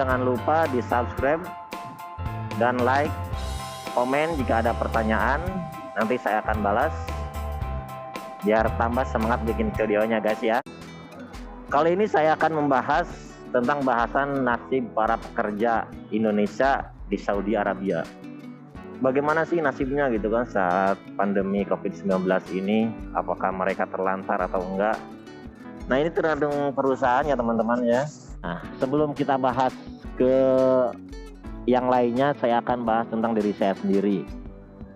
jangan lupa di subscribe dan like, komen jika ada pertanyaan, nanti saya akan balas biar tambah semangat bikin videonya guys ya. Kali ini saya akan membahas tentang bahasan nasib para pekerja Indonesia di Saudi Arabia. Bagaimana sih nasibnya gitu kan saat pandemi COVID-19 ini, apakah mereka terlantar atau enggak? Nah, ini tergantung perusahaan ya teman-teman ya. Nah, sebelum kita bahas ke yang lainnya, saya akan bahas tentang diri saya sendiri.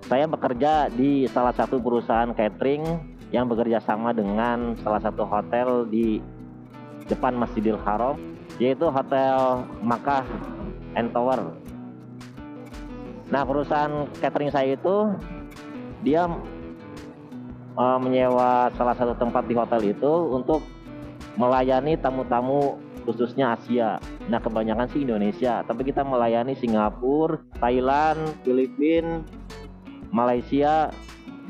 Saya bekerja di salah satu perusahaan catering yang bekerja sama dengan salah satu hotel di depan Masjidil Haram, yaitu Hotel Makkah and Tower. Nah, perusahaan catering saya itu dia menyewa salah satu tempat di hotel itu untuk melayani tamu-tamu khususnya Asia. Nah, kebanyakan sih Indonesia, tapi kita melayani Singapura, Thailand, Filipina, Malaysia,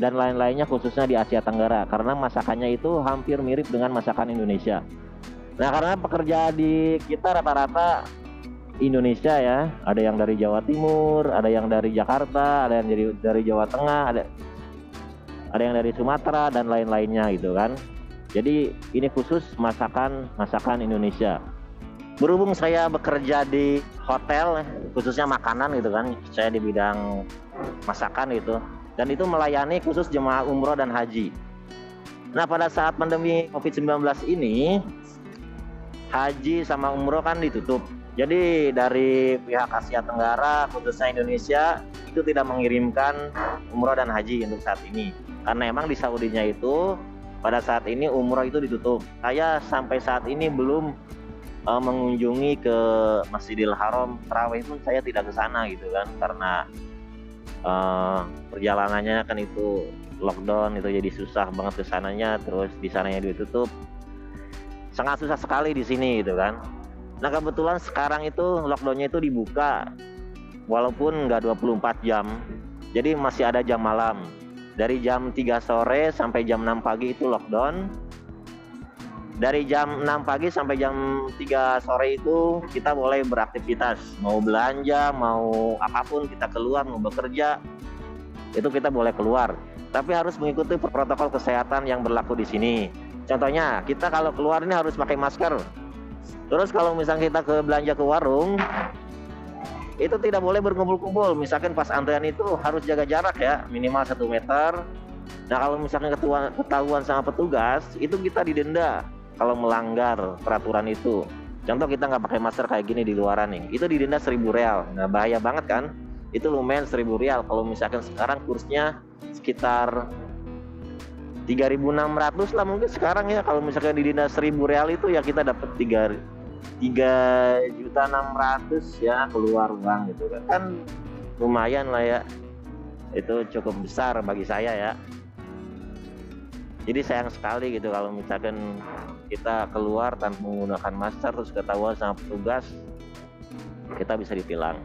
dan lain-lainnya khususnya di Asia Tenggara, karena masakannya itu hampir mirip dengan masakan Indonesia. Nah, karena pekerja di kita rata-rata Indonesia ya, ada yang dari Jawa Timur, ada yang dari Jakarta, ada yang dari Jawa Tengah, ada yang dari Sumatera dan lain-lainnya gitu kan. Jadi ini khusus masakan Indonesia. Berhubung saya bekerja di hotel khususnya makanan gitu kan, saya di bidang masakan itu, dan itu melayani khusus jemaah umroh dan haji. Nah, pada saat pandemi COVID-19 ini, haji sama umroh kan ditutup. Jadi dari pihak Asia Tenggara khususnya Indonesia itu tidak mengirimkan umroh dan haji untuk saat ini, karena emang di Saudinya itu pada saat ini umroh itu ditutup. Saya sampai saat ini belum mengunjungi ke Masjidil Haram. Tarawih pun saya tidak ke sana gitu kan, karena perjalanannya kan itu lockdown, itu jadi susah banget ke sananya, terus di sananya ditutup. Sangat susah sekali di sini gitu kan. Nah, kebetulan sekarang itu lockdownnya itu dibuka walaupun nggak 24 jam, jadi masih ada jam malam. Dari jam 3 sore sampai jam 6 pagi itu lockdown. Dari jam 6 pagi sampai jam 3 sore itu kita boleh beraktivitas, mau belanja, mau apapun, kita keluar, mau bekerja, itu kita boleh keluar, tapi harus mengikuti protokol kesehatan yang berlaku di sini. Contohnya, kita kalau keluar ini harus pakai masker. Terus kalau misalnya kita ke belanja ke warung, itu tidak boleh berkumpul-kumpul. Misalkan pas antrean itu harus jaga jarak ya, minimal 1 meter. Nah, kalau misalnya ketahuan sama petugas, itu kita didenda kalau melanggar peraturan itu. Contoh, kita nggak pakai masker kayak gini di luaran nih, itu didenda 1.000 real. Nah, bahaya banget kan? Itu lumayan 1.000 real. Kalau misalkan sekarang kursnya sekitar 3.600 lah mungkin sekarang ya. Kalau misalkan didenda 1.000 real itu ya kita dapat 3.600.000 ya keluar uang gitu kan. Kan lumayan lah ya. Itu cukup besar bagi saya ya. Jadi sayang sekali gitu kalau misalkan kita keluar tanpa menggunakan masker terus ketahuan sama petugas, kita bisa ditilang.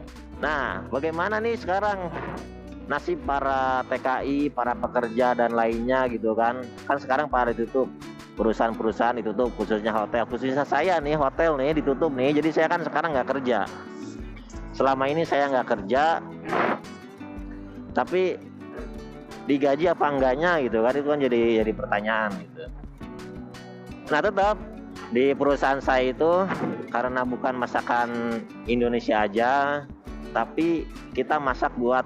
Nah, bagaimana nih sekarang nasib para TKI, para pekerja dan lainnya gitu kan? Kan sekarang pada ditutup, perusahaan-perusahaan ditutup, khususnya hotel. Khususnya saya nih, hotel nih ditutup nih. Jadi saya kan sekarang nggak kerja. Selama ini saya nggak kerja, tapi digaji apa enggaknya gitu kan, itu kan jadi pertanyaan gitu. Nah, tetap di perusahaan saya itu karena bukan masakan Indonesia aja, tapi kita masak buat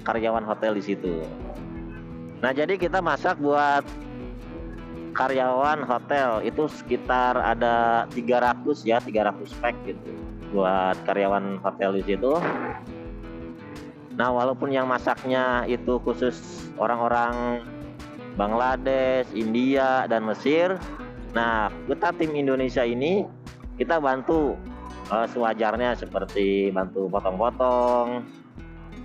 karyawan hotel di situ. Nah, jadi kita masak buat karyawan hotel itu sekitar ada 300 pack gitu buat karyawan hotel di situ. Nah, walaupun yang masaknya itu khusus orang-orang Bangladesh, India, dan Mesir. Nah, kita tim Indonesia ini kita bantu sewajarnya, seperti bantu potong-potong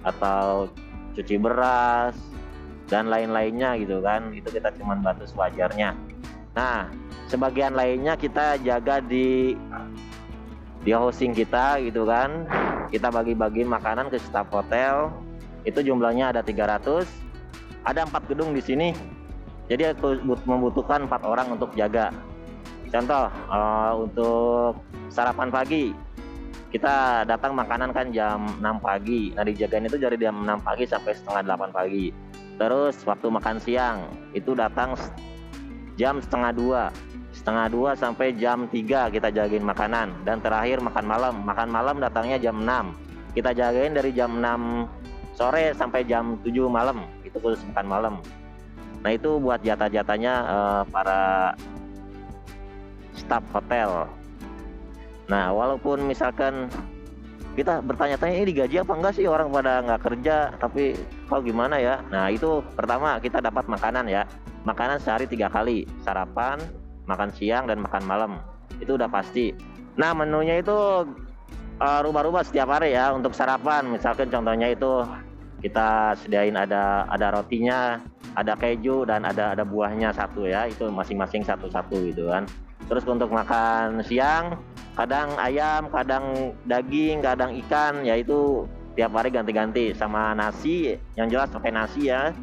atau cuci beras dan lain-lainnya gitu kan. Itu kita cuma bantu sewajarnya. Nah, sebagian lainnya kita jaga di hosting kita gitu kan. Kita bagi-bagi makanan ke staf hotel. Itu jumlahnya ada 300. Ada 4 gedung di sini. Jadi membutuhkan 4 orang untuk jaga. Contoh, untuk sarapan pagi kita datang makanan kan jam 6 pagi. Nah dijagain itu dari jam 6 pagi sampai setengah 8 pagi. Terus waktu makan siang itu datang jam setengah dua sampai jam 3 kita jagain makanan. Dan terakhir makan malam datangnya jam 6, kita jagain dari jam 6 sore sampai jam 7 malam, itu khusus makan malam. Nah itu buat jatah-jatahnya para staf hotel. Nah walaupun misalkan kita bertanya-tanya ini digaji apa enggak sih, orang pada nggak kerja tapi kok gimana ya. Nah itu pertama kita dapat makanan ya, makanan sehari 3 kali, sarapan, makan siang, dan makan malam, itu udah pasti. Nah menunya itu rubah-rubah setiap hari ya. Untuk sarapan misalkan contohnya itu kita sediain ada rotinya, ada keju, dan ada buahnya satu ya, itu masing-masing satu-satu gitu kan. Terus untuk makan siang kadang ayam, kadang daging, kadang ikan, yaitu tiap hari ganti-ganti, sama nasi, yang jelas pakai nasi ya.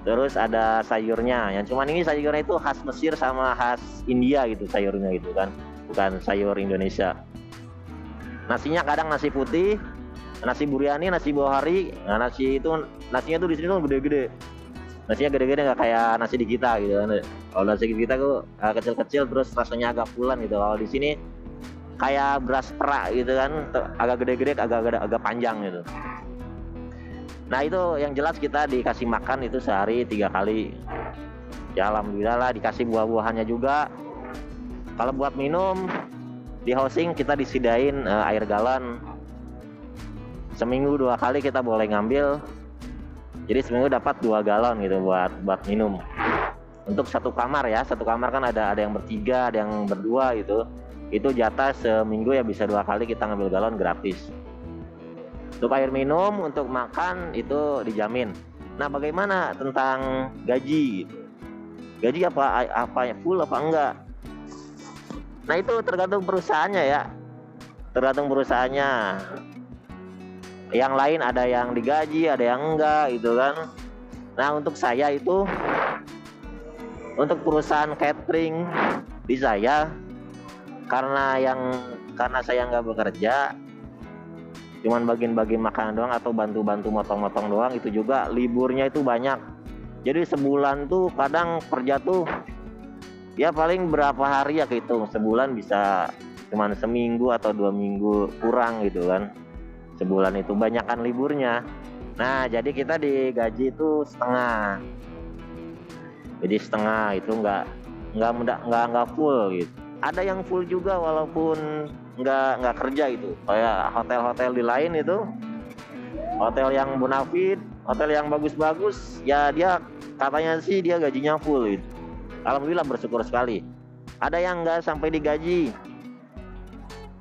Terus ada sayurnya, yang cuman ini sayurnya itu khas Mesir sama khas India gitu sayurnya gitu kan, bukan sayur Indonesia. Nasinya kadang nasi putih, nasi biryani, nasi bohari. Nah nasinya tuh di sini tuh gede-gede. Nasinya gede-gede, nggak kayak nasi di kita gitu kan. Kalau nasi di kita tuh kecil-kecil terus rasanya agak pulen gitu. Kalau di sini kayak beras perak gitu kan, agak gede-gede, agak panjang gitu. Nah itu yang jelas kita dikasih makan itu sehari 3 kali. Ya alhamdulillah lah, dikasih buah-buahannya juga. Kalau buat minum di housing kita disediain air galon. Seminggu 2 kali kita boleh ngambil. Jadi seminggu dapat 2 galon gitu buat minum. Untuk satu kamar ya, satu kamar kan ada yang bertiga, ada yang berdua gitu. Itu jatah seminggu ya bisa 2 kali kita ngambil galon gratis. Untuk air minum, untuk makan itu dijamin. Nah bagaimana tentang gaji gitu? Gaji apa full apa enggak? Nah itu tergantung perusahaannya ya, tergantung perusahaannya. Yang lain ada yang digaji, ada yang enggak gitu kan. Nah untuk saya itu, untuk perusahaan catering di saya, karena saya nggak bekerja, cuman bagian-bagian makanan doang atau bantu-bantu motong-motong doang, itu juga liburnya itu banyak. Jadi sebulan tuh kadang kerja tuh ya paling berapa hari ya kehitung. Sebulan bisa cuman seminggu atau 2 minggu kurang gitu kan. Sebulan itu banyakan liburnya. Nah jadi kita digaji itu setengah. Jadi setengah itu nggak full gitu. Ada yang full juga walaupun nggak kerja gitu. Kayak hotel-hotel di lain itu, hotel yang bonafit, hotel yang bagus-bagus, ya dia katanya sih dia gajinya full gitu. Alhamdulillah bersyukur sekali. Ada yang nggak sampai digaji.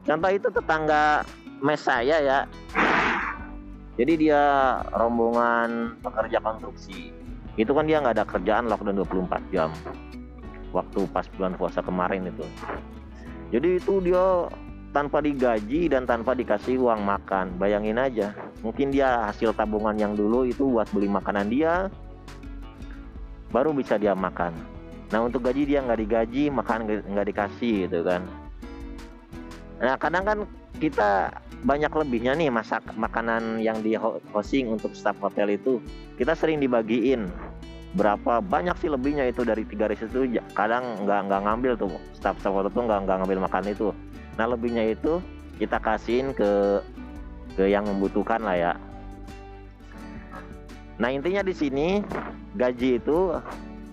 Contoh itu tetangga mes saya ya. Jadi dia rombongan pekerja konstruksi. Itu kan dia nggak ada kerjaan, lockdown 24 jam. Waktu pas bulan puasa kemarin itu. Jadi itu dia tanpa digaji dan tanpa dikasih uang makan. Bayangin aja. Mungkin dia hasil tabungan yang dulu itu buat beli makanan dia, baru bisa dia makan. Nah untuk gaji dia nggak digaji, makan nggak dikasih gitu kan. Nah kadang kan kita banyak lebihnya nih, masak makanan yang di hosting untuk staf hotel itu kita sering dibagiin. Berapa banyak sih lebihnya itu dari 3 riset itu, kadang nggak ngambil tuh staf hotel tuh nggak ngambil makan itu. Nah lebihnya itu kita kasihin ke yang membutuhkan lah ya. Nah intinya di sini gaji itu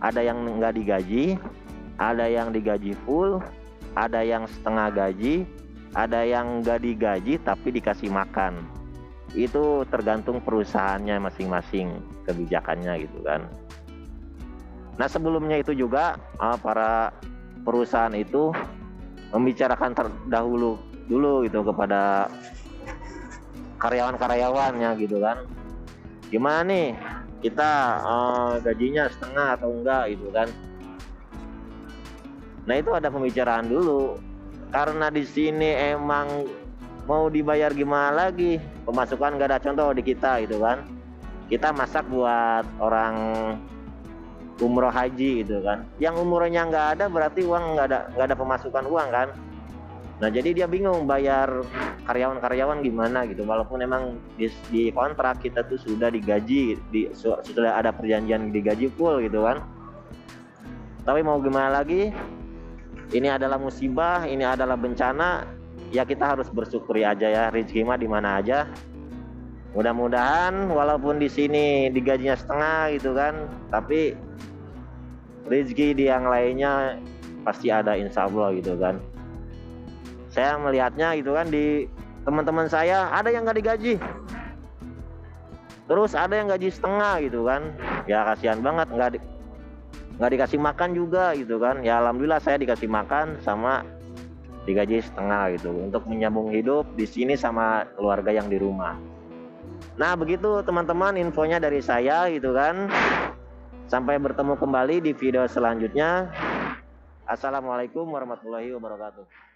ada yang nggak digaji, ada yang digaji full, ada yang setengah gaji, ada yang nggak digaji tapi dikasih makan. Itu tergantung perusahaannya masing-masing kebijakannya gitu kan. Nah sebelumnya itu juga para perusahaan itu membicarakan terdahulu dulu gitu kepada karyawan-karyawannya gitu kan. Gimana nih kita gajinya setengah atau enggak gitu kan. Nah itu ada pembicaraan dulu. Karena di sini emang mau dibayar gimana lagi, pemasukan nggak ada. Contoh di kita gitu kan, kita masak buat orang umroh haji gitu kan. Yang umrohnya nggak ada berarti uang nggak ada pemasukan uang kan. Nah jadi dia bingung bayar karyawan-karyawan gimana gitu, walaupun emang di kontrak kita tuh sudah digaji, sudah ada perjanjian digaji full gitu kan. Tapi mau gimana lagi, ini adalah musibah, ini adalah bencana, ya kita harus bersyukuri aja ya, rezeki mah di mana aja. Mudah-mudahan walaupun di sini digajinya setengah gitu kan, tapi rezeki di yang lainnya pasti ada, insya Allah gitu kan. Saya melihatnya gitu kan, di teman-teman saya ada yang nggak digaji, terus ada yang gaji setengah gitu kan. Ya kasihan banget, nggak dikasih makan juga gitu kan. Ya alhamdulillah saya dikasih makan sama digaji setengah gitu, untuk menyambung hidup di sini sama keluarga yang di rumah. Nah begitu teman-teman infonya dari saya gitu kan. Sampai bertemu kembali di video selanjutnya. Assalamualaikum warahmatullahi wabarakatuh.